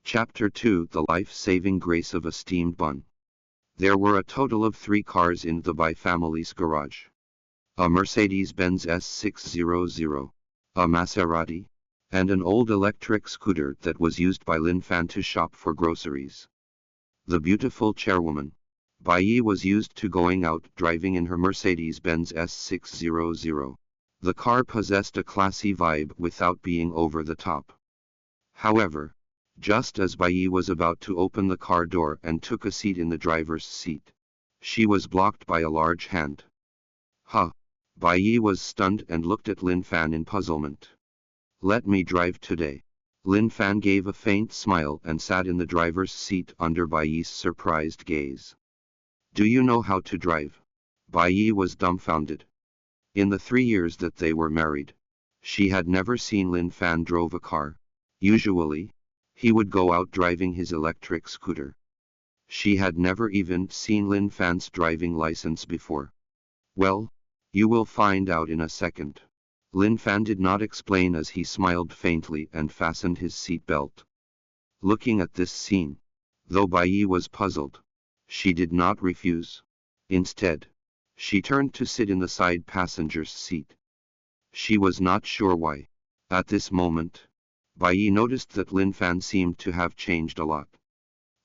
Chapter 2: The Life-Saving Grace of a Steamed Bun. There were a total of 3 cars in the Bai family's garage. A Mercedes-Benz S600, a Maserati, and an old electric scooter that was used by Lin Fan to shop for groceries. The beautiful chairwoman, Bai Yi, was used to going out driving in her Mercedes-Benz S600. The car possessed a classy vibe without being over the top. However, just as Bai Yi was about to open the car door and took a seat in the driver's seat, she was blocked by a large hand. Huh! Bai Yi was stunned and looked at Lin Fan in puzzlement. "Let me drive today." Lin Fan gave a faint smile and sat in the driver's seat under Bai Yi's surprised gaze. "Do you know how to drive?" Bai Yi was dumbfounded. In the 3 years that they were married, she had never seen Lin Fan drove a car. Usually, he would go out driving his electric scooter. She had never even seen Lin Fan's driving license before. "Well, you will find out in a second." Lin Fan did not explain as he smiled faintly and fastened his seat belt. Looking at this scene, though Bai Yi was puzzled, she did not refuse. Instead, she turned to sit in the side passenger's seat. She was not sure why. At this moment, Bai Yi noticed that Lin Fan seemed to have changed a lot.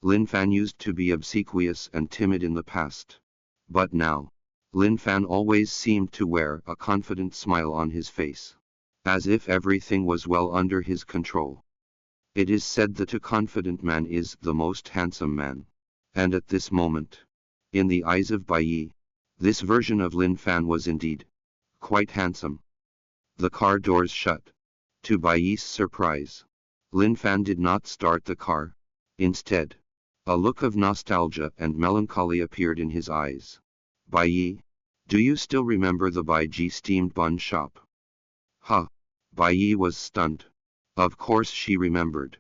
Lin Fan used to be obsequious and timid in the past. But now, Lin Fan always seemed to wear a confident smile on his face, as if everything was well under his control. It is said that a confident man is the most handsome man. And at this moment, in the eyes of Bai Yi, this version of Lin Fan was indeed quite handsome. The car doors shut. To Bai Yi's surprise, Lin Fan did not start the car. Instead, a look of nostalgia and melancholy appeared in his eyes. "Bai Yi, do you still remember the Bai Yi steamed bun shop?" Huh! Bai Yi was stunned. Of course she remembered.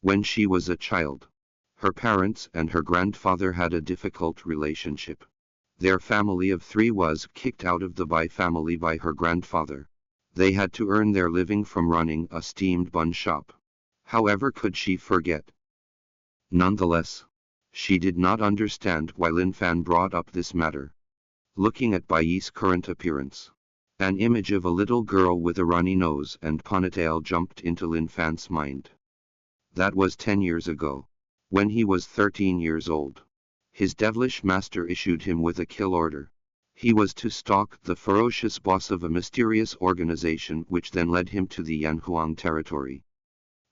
When she was a child, her parents and her grandfather had a difficult relationship. Their family of 3 was kicked out of the Bai family by her grandfather. They had to earn their living from running a steamed bun shop. However could she forget? Nonetheless, she did not understand why Lin Fan brought up this matter. Looking at Bai Yi's current appearance, an image of a little girl with a runny nose and ponytail jumped into Lin Fan's mind. That was 10 years ago. When he was 13 years old, his devilish master issued him with a kill order. He was to stalk the ferocious boss of a mysterious organization which then led him to the Yanhuang territory.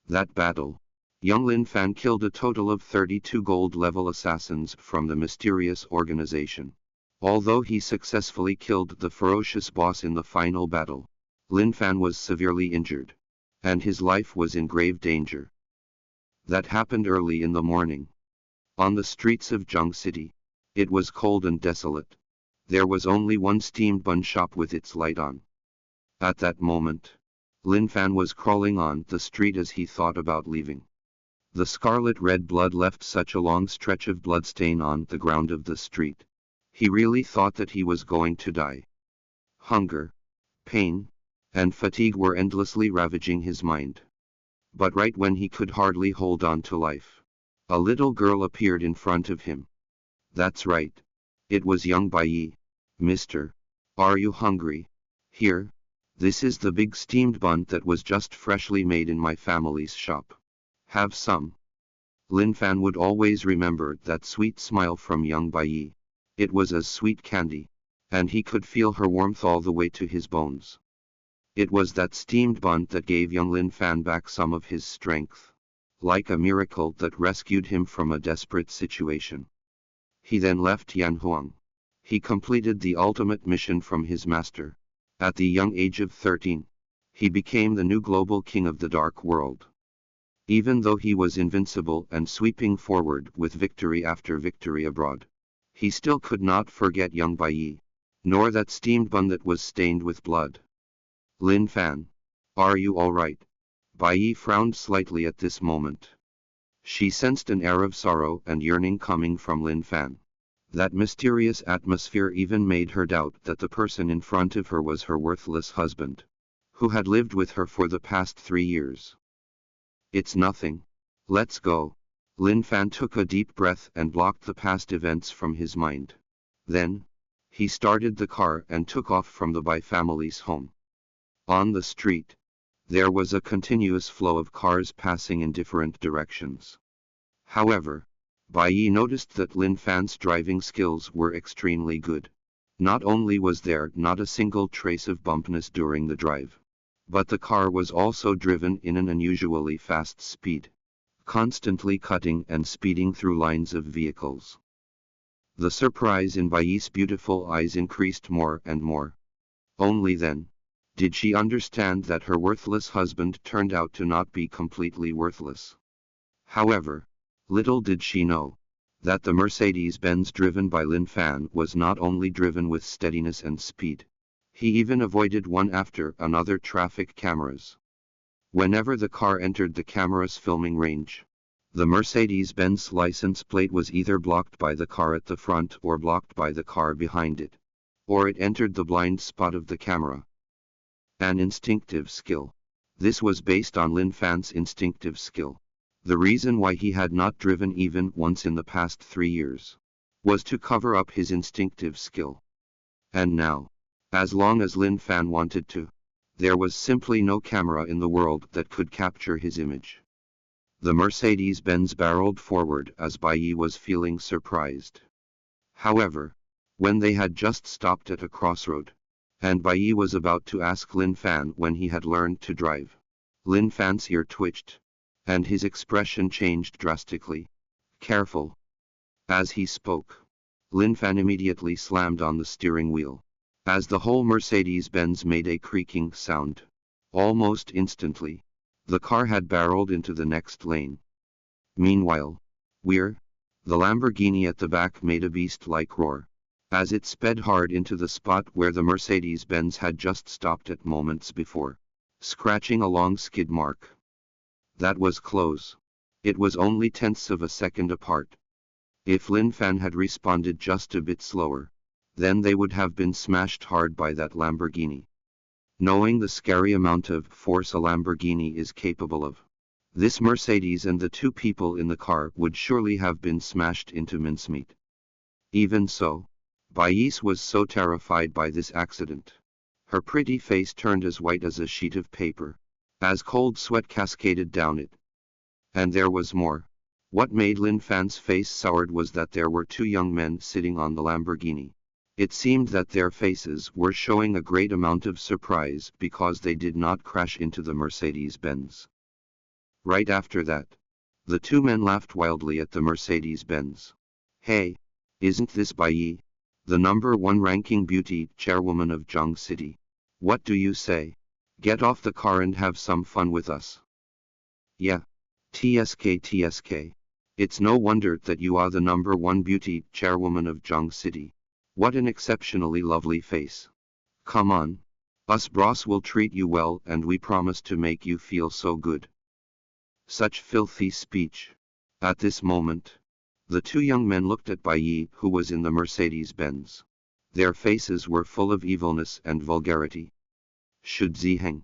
That battle, young Lin Fan killed a total of 32 gold-level assassins from the mysterious organization. Although he successfully killed the ferocious boss in the final battle, Lin Fan was severely injured, and his life was in grave danger. That happened early in the morning. On the streets of Zheng City, it was cold and desolate. There was only one steamed bun shop with its light on. At that moment, Lin Fan was crawling on the street as he thought about leaving. The scarlet-red blood left such a long stretch of bloodstain on the ground of the street. He really thought that he was going to die. Hunger, pain, and fatigue were endlessly ravaging his mind. But right when he could hardly hold on to life, a little girl appeared in front of him. That's right. It was young Bai Yi. "Mister, are you hungry? Here, this is the big steamed bun that was just freshly made in my family's shop. Have some." Lin Fan would always remember that sweet smile from young Bai Yi. It was as sweet candy, and he could feel her warmth all the way to his bones. It was that steamed bun that gave young Lin Fan back some of his strength, like a miracle that rescued him from a desperate situation. He then left Yanhuang. He completed the ultimate mission from his master. At the young age of 13, he became the new global king of the dark world. Even though he was invincible and sweeping forward with victory after victory abroad, he still could not forget young Bai Yi, nor that steamed bun that was stained with blood. "Lin Fan, are you all right?" Bai Yi frowned slightly at this moment. She sensed an air of sorrow and yearning coming from Lin Fan. That mysterious atmosphere even made her doubt that the person in front of her was her worthless husband, who had lived with her for the past 3 years. "It's nothing." Let's go. Lin Fan took a deep breath and blocked the past events from his mind. Then, he started the car and took off from the Bai family's home. On the street, there was a continuous flow of cars passing in different directions. However, Bai Yi noticed that Lin Fan's driving skills were extremely good. Not only was there not a single trace of bumpiness during the drive, but the car was also driven in an unusually fast speed, constantly cutting and speeding through lines of vehicles. The surprise in Bai Yi's beautiful eyes increased more and more. Only then did she understand that her worthless husband turned out to not be completely worthless. However, little did she know that the Mercedes-Benz driven by Lin Fan was not only driven with steadiness and speed. He even avoided one after another traffic cameras. Whenever the car entered the camera's filming range, the Mercedes-Benz license plate was either blocked by the car at the front or blocked by the car behind it, or it entered the blind spot of the camera. An instinctive skill. This was based on Lin Fan's instinctive skill. The reason why he had not driven even once in the past 3 years was to cover up his instinctive skill. And now, as long as Lin Fan wanted to, there was simply no camera in the world that could capture his image. The Mercedes-Benz barreled forward as Bai Yi was feeling surprised. However, when they had just stopped at a crossroad, and Bai Yi was about to ask Lin Fan when he had learned to drive, Lin Fan's ear twitched, and his expression changed drastically. Careful. As he spoke, Lin Fan immediately slammed on the steering wheel, as the whole Mercedes-Benz made a creaking sound. Almost instantly, the car had barreled into the next lane. Meanwhile, the Lamborghini at the back made a beast-like roar, as it sped hard into the spot where the Mercedes-Benz had just stopped at moments before, scratching a long skid mark. That was close. It was only tenths of a second apart. If Lin Fan had responded just a bit slower, then they would have been smashed hard by that Lamborghini. Knowing the scary amount of force a Lamborghini is capable of, this Mercedes and the 2 people in the car would surely have been smashed into mincemeat. Even so, Bai Yi was so terrified by this accident. Her pretty face turned as white as a sheet of paper, as cold sweat cascaded down it. And there was more. What made Lin Fan's face soured was that there were 2 young men sitting on the Lamborghini. It seemed that their faces were showing a great amount of surprise because they did not crash into the Mercedes-Benz. Right after that, the 2 men laughed wildly at the Mercedes-Benz. Hey, isn't this Bai Yi, the #1 ranking beauty chairwoman of Zhang City? What do you say? Get off the car and have some fun with us. Yeah. TSK. It's no wonder that you are the #1 beauty chairwoman of Zhang City. What an exceptionally lovely face. Come on. Us bros will treat you well and we promise to make you feel so good. Such filthy speech. At this moment, the 2 young men looked at Bai Yi, who was in the Mercedes-Benz. Their faces were full of evilness and vulgarity. Should Ziheng,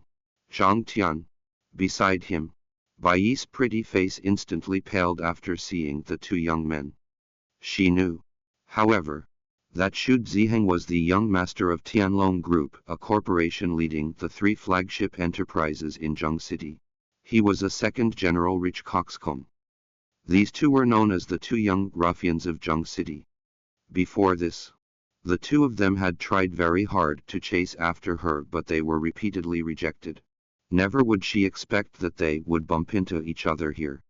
Zhang Tian, beside him, Bai Yi's pretty face instantly paled after seeing the 2 young men. She knew, however, that Xu Ziheng was the young master of Tianlong Group, a corporation leading the 3 flagship enterprises in Zhang City. He was a second general rich coxcomb. These 2 were known as the 2 young ruffians of Zhang City. Before this, the 2 of them had tried very hard to chase after her, but they were repeatedly rejected. Never would she expect that they would bump into each other here.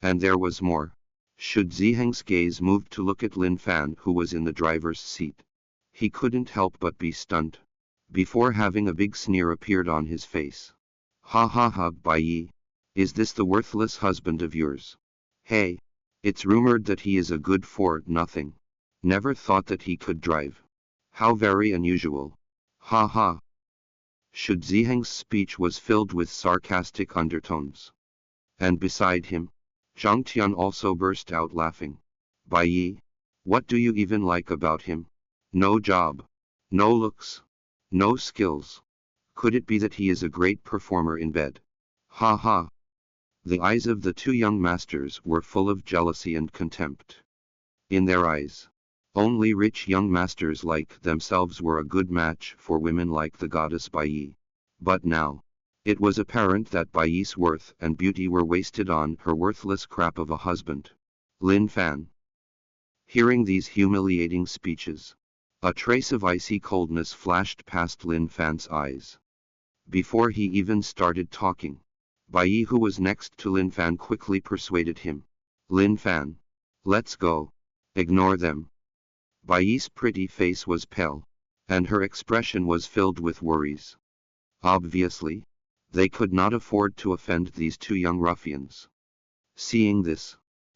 And there was more. Should Ziheng's gaze moved to look at Lin Fan, who was in the driver's seat. He couldn't help but be stunned. Before having a big sneer appeared on his face. Ha ha ha, Bai Yi. Is this the worthless husband of yours? Hey, it's rumored that he is a good for nothing. Never thought that he could drive. How very unusual. Ha ha. Should Ziheng's speech was filled with sarcastic undertones. And beside him, Zhang Tian also burst out laughing. Bai Yi, what do you even like about him? No job. No looks. No skills. Could it be that he is a great performer in bed? Ha ha. The eyes of the two young masters were full of jealousy and contempt. In their eyes, only rich young masters like themselves were a good match for women like the goddess Bai Yi. But now, it was apparent that Bai Yi's worth and beauty were wasted on her worthless crap of a husband, Lin Fan. Hearing these humiliating speeches, a trace of icy coldness flashed past Lin Fan's eyes. Before he even started talking, Bai Yi, who was next to Lin Fan, quickly persuaded him. Lin Fan, let's go. Ignore them. Bai Yi's pretty face was pale, and her expression was filled with worries. Obviously, they could not afford to offend these two young ruffians. Seeing this,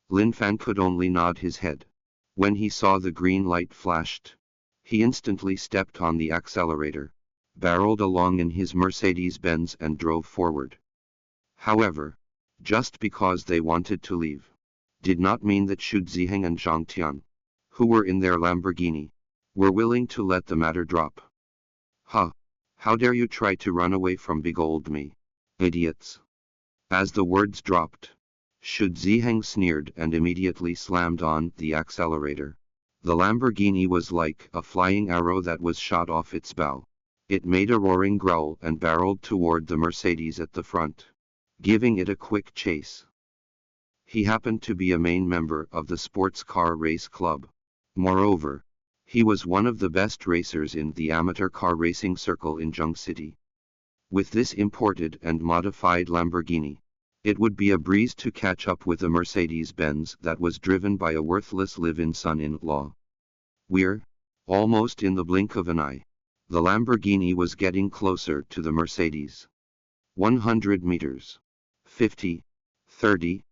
Lin Fan could only nod his head. When he saw the green light flashed, he instantly stepped on the accelerator, barreled along in his Mercedes-Benz and drove forward. However, just because they wanted to leave, did not mean that Xu Ziheng and Zhang Tian, who were in their Lamborghini, were willing to let the matter drop. "Huh! How dare you try to run away from big old me, idiots!" As the words dropped, Xu Ziheng sneered and immediately slammed on the accelerator. The Lamborghini was like a flying arrow that was shot off its bow. It made a roaring growl and barreled toward the Mercedes at the front, giving it a quick chase. He happened to be a main member of the sports car race club. Moreover, he was one of the best racers in the amateur car racing circle in Zheng City. With this imported and modified Lamborghini, it would be a breeze to catch up with a Mercedes-Benz that was driven by a worthless live-in son-in-law. We're almost in the blink of an eye. The Lamborghini was getting closer to the Mercedes. 100 meters. 50, 30,